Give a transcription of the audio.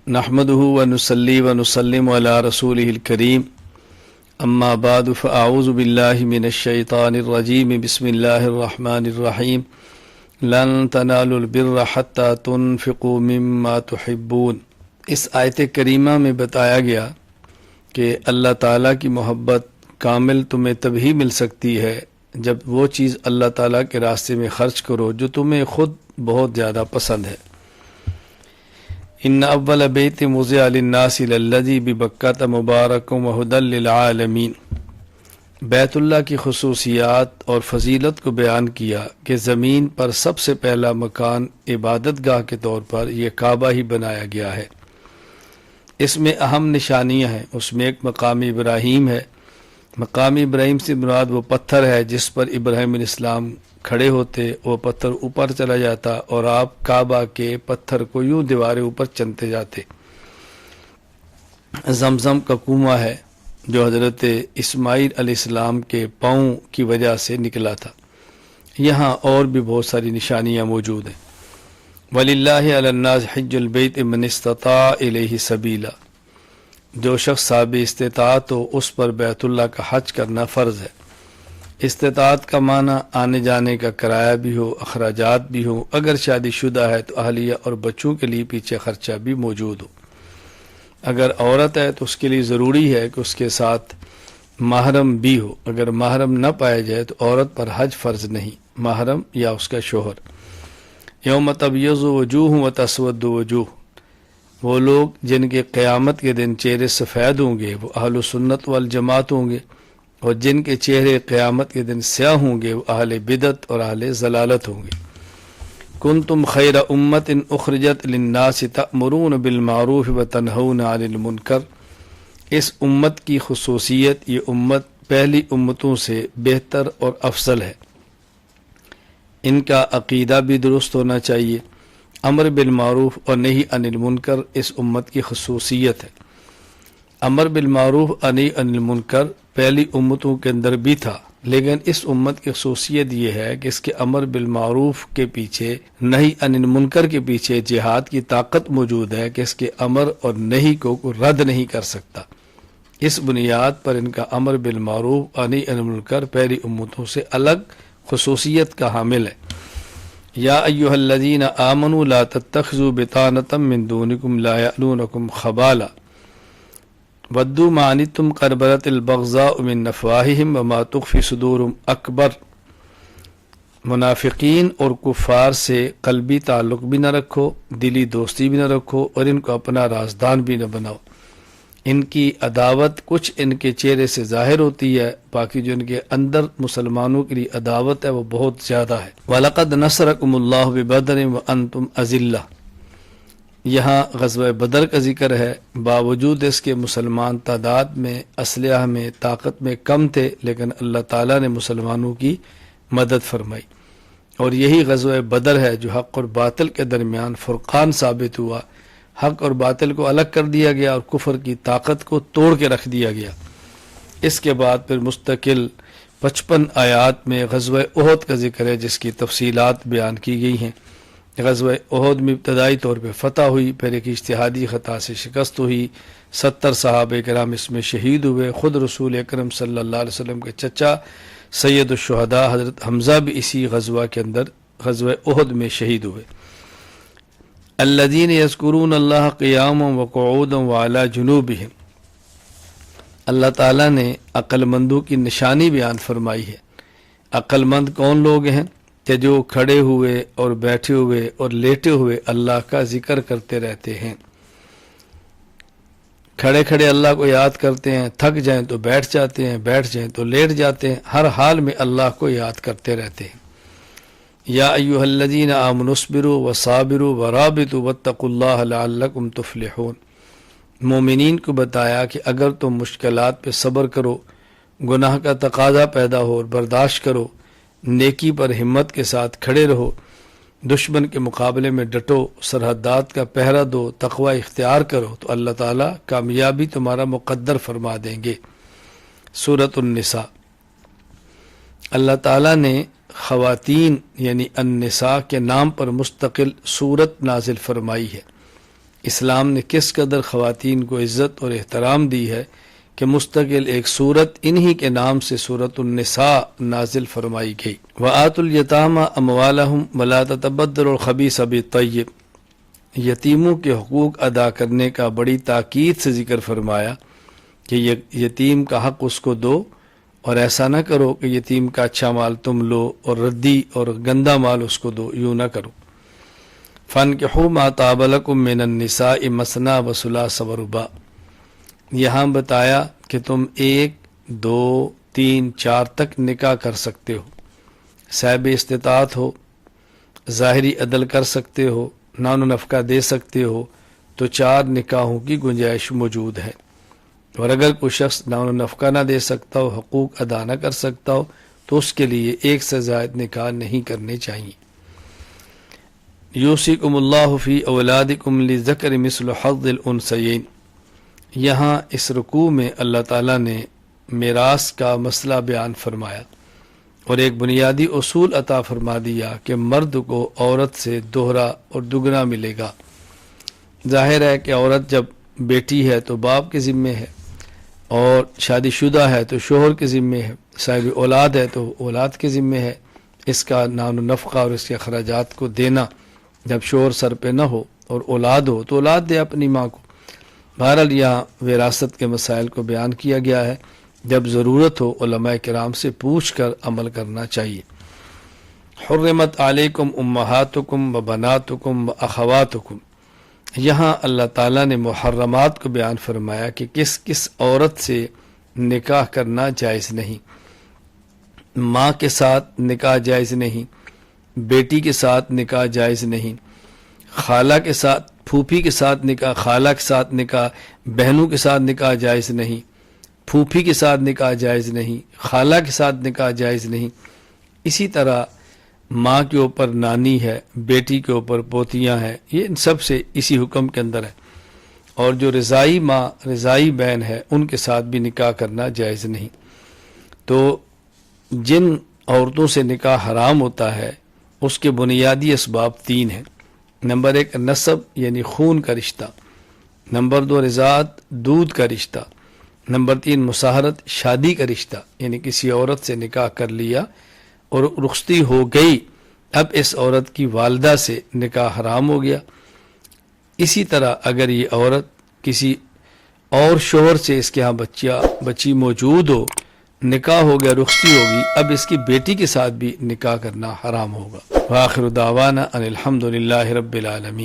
نحمده ونصلي ونسلم على رسوله الكريم اما بعد فاعوذ بالله من الشیطان الرجیم بسم اللہ الرحمن الرحیم لن تنالوا البر حتى تنفقوا مما تحبون۔ اس آیت کریمہ میں بتایا گیا کہ اللہ تعالیٰ کی محبت کامل تمہیں تبھی مل سکتی ہے جب وہ چیز اللہ تعالیٰ کے راستے میں خرچ کرو جو تمہیں خود بہت زیادہ پسند ہے۔ ان اول بیت وضع للناس للذی ببکۃ مبارک وہدی للعالمین۔ بیت اللہ کی خصوصیات اور فضیلت کو بیان کیا کہ زمین پر سب سے پہلا مکان عبادت گاہ کے طور پر یہ کعبہ ہی بنایا گیا ہے۔ اس میں اہم نشانیاں ہیں۔ اس میں ایک مقام ابراہیم ہے۔ مقام ابراہیم سے مراد وہ پتھر ہے جس پر ابراہیم علیہ السلام کھڑے ہوتے، وہ پتھر اوپر چلا جاتا اور آپ کعبہ کے پتھر کو یوں دیواریں اوپر چنتے جاتے۔ زمزم کا کنواں ہے جو حضرت اسماعیل علیہ السلام کے پاؤں کی وجہ سے نکلا تھا۔ یہاں اور بھی بہت ساری نشانیاں موجود ہیں۔ وَلِلَّهِ عَلَى النَّاسِ حِجُّ الْبَيْتِ مَنِ اسْتَطَاعَ إِلَيْهِ سَبِيلًا۔ جو شخص صاحب استطاعت ہو اس پر بیت اللہ کا حج کرنا فرض ہے۔ استطاعت کا معنی آنے جانے کا کرایہ بھی ہو، اخراجات بھی ہو۔ اگر شادی شدہ ہے تو اہلیہ اور بچوں کے لیے پیچھے خرچہ بھی موجود ہو۔ اگر عورت ہے تو اس کے لیے ضروری ہے کہ اس کے ساتھ محرم بھی ہو۔ اگر محرم نہ پایا جائے تو عورت پر حج فرض نہیں، محرم یا اس کا شوہر۔ یوم تبیض وجوہ وتسود وجوہ۔ وہ لوگ جن کے قیامت کے دن چہرے سفید ہوں گے وہ اہل سنت والجماعت ہوں گے، اور جن کے چہرے قیامت کے دن سیاہ ہوں گے وہ اہل بدعت اور اہل ضلالت ہوں گے۔ کنتم خیر امت اخرجت للناس تأمرون بالمعروف وتنہون عن المنکر۔ اس امت کی خصوصیت، یہ امت پہلی امتوں سے بہتر اور افضل ہے۔ ان کا عقیدہ بھی درست ہونا چاہیے۔ امر بالمعروف اور نہی عن المنکر اس امت کی خصوصیت ہے۔ امر بالمعروف اور نہی عن المنکر پہلی امتوں کے اندر بھی تھا، لیکن اس امت کی خصوصیت یہ ہے کہ اس کے امر بالمعروف کے پیچھے، نہی عن المنکر کے پیچھے جہاد کی طاقت موجود ہے کہ اس کے امر اور نہی کو رد نہیں کر سکتا۔ اس بنیاد پر ان کا امر بالمعروف اور نہی عن المنکر پہلی امتوں سے الگ خصوصیت کا حامل ہے۔ یا ایھا الذین آمنوا لا تتخذوا بطانة من دونکم لا یألونکم خبالا ودوا ما عنتم قد بدت البغضاء من افواہہم وما تخفی صدورہم اکبر۔ منافقین اور کفار سے قلبی تعلق بھی نہ رکھو، دلی دوستی بھی نہ رکھو، اور ان کو اپنا رازدان بھی نہ بناؤ۔ ان کی عداوت کچھ ان کے چہرے سے ظاہر ہوتی ہے، باقی جو ان کے اندر مسلمانوں کے لیے عداوت ہے وہ بہت زیادہ ہے۔ وَلَقَدْ نَصَرَكُمُ اللَّهُ بِبَدْرٍ وَأَنْتُمْ أَذِلَّةٌ۔ یہاں غزوہ بدر کا ذکر ہے۔ باوجود اس کے مسلمان تعداد میں، اسلحہ میں، طاقت میں کم تھے، لیکن اللہ تعالیٰ نے مسلمانوں کی مدد فرمائی، اور یہی غزوہ بدر ہے جو حق اور باطل کے درمیان فرقان ثابت ہوا۔ حق اور باطل کو الگ کر دیا گیا اور کفر کی طاقت کو توڑ کے رکھ دیا گیا۔ اس کے بعد پھر مستقل 55 آیات میں غزوہ احد کا ذکر ہے جس کی تفصیلات بیان کی گئی ہیں۔ غزوہ احد میں ابتدائی طور پہ فتح ہوئی، پھر ایک اجتہادی خطا سے شکست ہوئی، 70 صحابہ کرام اس میں شہید ہوئے۔ خود رسول اکرم صلی اللہ علیہ وسلم کے چچا سید الشہداء حضرت حمزہ بھی اسی غزوہ کے اندر، غزوہ احد میں شہید ہوئے۔ الذین یذکرون اللہ قیاما وقعودا وعلی جنوبہم۔ اللہ تعالیٰ نے عقل مندوں کی نشانی بیان فرمائی ہے۔ عقل مند کون لوگ ہیں کہ جو کھڑے ہوئے اور بیٹھے ہوئے اور لیٹے ہوئے اللہ کا ذکر کرتے رہتے ہیں۔ کھڑے کھڑے اللہ کو یاد کرتے ہیں، تھک جائیں تو بیٹھ جاتے ہیں، بیٹھ جائیں تو لیٹ جاتے ہیں، ہر حال میں اللہ کو یاد کرتے رہتے ہیں۔ یا ایھا الذین آمنوا اصبروا وصابروا ورابطوا واتقوا اللہ لعلکم تفلحون۔ مومنین کو بتایا کہ اگر تم مشکلات پہ صبر کرو، گناہ کا تقاضا پیدا ہو اور برداشت کرو، نیکی پر ہمت کے ساتھ کھڑے رہو، دشمن کے مقابلے میں ڈٹو، سرحدات کا پہرا دو، تقوی اختیار کرو، تو اللہ تعالیٰ کامیابی تمہارا مقدر فرما دیں گے۔ سورۃ النساء۔ اللہ تعالیٰ نے خواتین یعنی النساء کے نام پر مستقل سورت نازل فرمائی ہے۔ اسلام نے کس قدر خواتین کو عزت اور احترام دی ہے کہ مستقل ایک صورت انہی کے نام سے سورۃ النساء نازل فرمائی گئی۔ وَآتُوا الْيَتَامَى أَمْوَالَهُمْ وَلَا تَتَبَدَّلُوا الْخَبِيثَ بِالطَّيِّبِ، یتیموں کے حقوق ادا کرنے کا بڑی تاکید سے ذکر فرمایا کہ یتیم کا حق اس کو دو، اور ایسا نہ کرو کہ یتیم کا اچھا مال تم لو اور ردی اور گندا مال اس کو دو، یوں نہ کرو۔ فَانْكِحُوا مَا طَابَ لَكُم مِّنَ النِّسَاءِ مَثْنَىٰ وَثُلَاثَ وَرُبَاعَ، یہاں بتایا کہ تم 1، 2، 3، 4 تک نکاح کر سکتے ہو، صاحب استطاعت ہو، ظاہری عدل کر سکتے ہو، نان و نفقہ دے سکتے ہو، تو 4 نکاحوں کی گنجائش موجود ہے۔ اور اگر کوئی شخص نان و نفقہ نہ دے سکتا ہو، حقوق ادا نہ کر سکتا ہو، تو اس کے لیے 1 سے زائد نکاح نہیں کرنے چاہیے۔ یوصیکم اللہ فی اولادکم للذکر مثل حظ الانثیین، یہاں اس رکوع میں اللہ تعالیٰ نے میراث کا مسئلہ بیان فرمایا اور ایک بنیادی اصول عطا فرما دیا کہ مرد کو عورت سے دوہرا اور دگنا ملے گا۔ ظاہر ہے کہ عورت جب بیٹی ہے تو باپ کے ذمے ہے، اور شادی شدہ ہے تو شوہر کے ذمے ہے، صاحب اولاد ہے تو اولاد کے ذمے ہے اس کا نان و نفقہ اور اس کے اخراجات کو دینا۔ جب شوہر سر پہ نہ ہو اور اولاد ہو تو اولاد دے اپنی ماں کو۔ بہرحال یہاں وراثت کے مسائل کو بیان کیا گیا ہے، جب ضرورت ہو علماء کرام سے پوچھ کر عمل کرنا چاہیے۔ حرمت علیکم امہاتکم و بناتکم و اخواتکم، یہاں اللہ تعالیٰ نے محرمات کو بیان فرمایا کہ کس کس عورت سے نکاح کرنا جائز نہیں۔ ماں کے ساتھ نکاح جائز نہیں، بیٹی کے ساتھ نکاح جائز نہیں، خالہ کے ساتھ، پھوپھی کے ساتھ نکاح، خالہ کے ساتھ نکاح، بہنوں کے ساتھ نکاح جائز نہیں، پھوپھی کے ساتھ نکاح جائز نہیں، خالہ کے ساتھ نکاح جائز نہیں۔ اسی طرح ماں کے اوپر نانی ہے، بیٹی کے اوپر پوتیاں ہیں، یہ ان سب سے اسی حکم کے اندر ہے۔ اور جو رضائی ماں، رضائی بہن ہے، ان کے ساتھ بھی نکاح کرنا جائز نہیں۔ تو جن عورتوں سے نکاح حرام ہوتا ہے اس کے بنیادی اسباب 3 ہیں۔ نمبر 1 نسب یعنی خون کا رشتہ، نمبر 2 رضاعت دودھ کا رشتہ، نمبر 3 مساہرت شادی کا رشتہ، یعنی کسی عورت سے نکاح کر لیا اور رخصتی ہو گئی، اب اس عورت کی والدہ سے نکاح حرام ہو گیا۔ اسی طرح اگر یہ عورت کسی اور شوہر سے اس کے ہاں بچی موجود ہو، نکاح ہو گیا، رخصتی ہوگی، اب اس کی بیٹی کے ساتھ بھی نکاح کرنا حرام ہوگا۔ وآخر دعوانا ان الحمد للہ رب العالمین۔